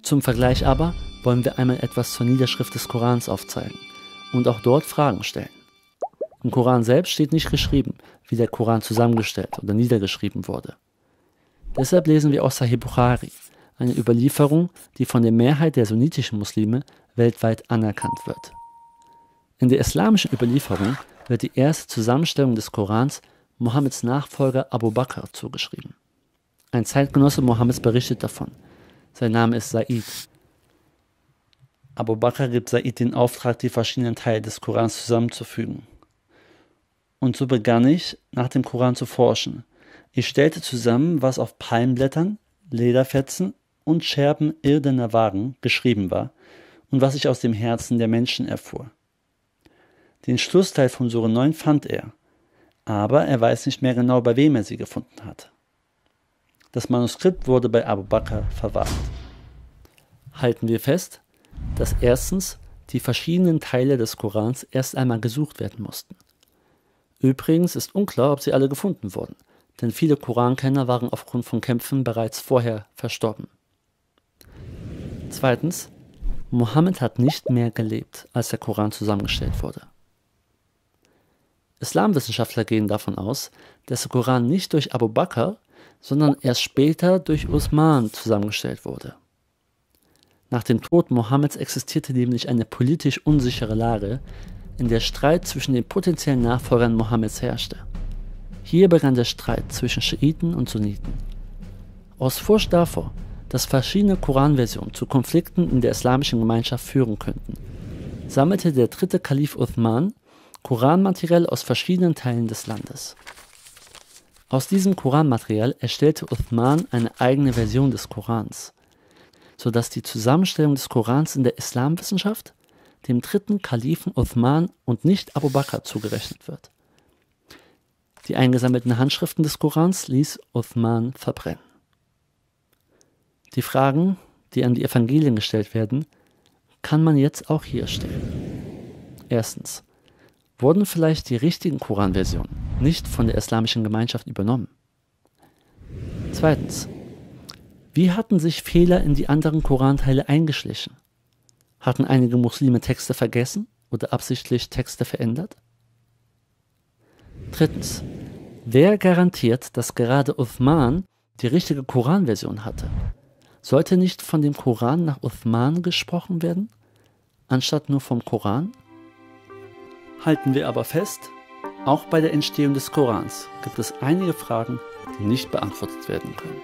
Zum Vergleich aber wollen wir einmal etwas zur Niederschrift des Korans aufzeigen und auch dort Fragen stellen. Im Koran selbst steht nicht geschrieben, wie der Koran zusammengestellt oder niedergeschrieben wurde. Deshalb lesen wir aus Sahih Bukhari, eine Überlieferung, die von der Mehrheit der sunnitischen Muslime weltweit anerkannt wird. In der islamischen Überlieferung wird die erste Zusammenstellung des Korans Mohammeds Nachfolger Abu Bakr zugeschrieben. Ein Zeitgenosse Mohammeds berichtet davon. Sein Name ist Said. Abu Bakr gibt Said den Auftrag, die verschiedenen Teile des Korans zusammenzufügen. Und so begann ich, nach dem Koran zu forschen. Ich stellte zusammen, was auf Palmblättern, Lederfetzen und Scherben irdener Waren geschrieben war und was ich aus dem Herzen der Menschen erfuhr. Den Schlussteil von Sure 9 fand er, aber er weiß nicht mehr genau, bei wem er sie gefunden hat. Das Manuskript wurde bei Abu Bakr verwahrt. Halten wir fest, dass erstens die verschiedenen Teile des Korans erst einmal gesucht werden mussten. Übrigens ist unklar, ob sie alle gefunden wurden, denn viele Korankenner waren aufgrund von Kämpfen bereits vorher verstorben. Zweitens, Mohammed hat nicht mehr gelebt, als der Koran zusammengestellt wurde. Islamwissenschaftler gehen davon aus, dass der Koran nicht durch Abu Bakr, sondern erst später durch Uthman zusammengestellt wurde. Nach dem Tod Mohammeds existierte nämlich eine politisch unsichere Lage, in der Streit zwischen den potenziellen Nachfolgern Mohammeds herrschte. Hier begann der Streit zwischen Schiiten und Sunniten. Aus Furcht davor, dass verschiedene Koranversionen zu Konflikten in der islamischen Gemeinschaft führen könnten, sammelte der dritte Kalif Uthman Koranmaterial aus verschiedenen Teilen des Landes. Aus diesem Koranmaterial erstellte Uthman eine eigene Version des Korans, sodass die Zusammenstellung des Korans in der Islamwissenschaft dem dritten Kalifen Uthman und nicht Abu Bakr zugerechnet wird. Die eingesammelten Handschriften des Korans ließ Uthman verbrennen. Die Fragen, die an die Evangelien gestellt werden, kann man jetzt auch hier stellen. Erstens, wurden vielleicht die richtigen Koranversionen nicht von der islamischen Gemeinschaft übernommen? Zweitens, wie hatten sich Fehler in die anderen Koranteile eingeschlichen? Hatten einige Muslime Texte vergessen oder absichtlich Texte verändert? Drittens, wer garantiert, dass gerade Uthman die richtige Koranversion hatte? Sollte nicht von dem Koran nach Uthman gesprochen werden, anstatt nur vom Koran? Halten wir aber fest, auch bei der Entstehung des Korans gibt es einige Fragen, die nicht beantwortet werden können.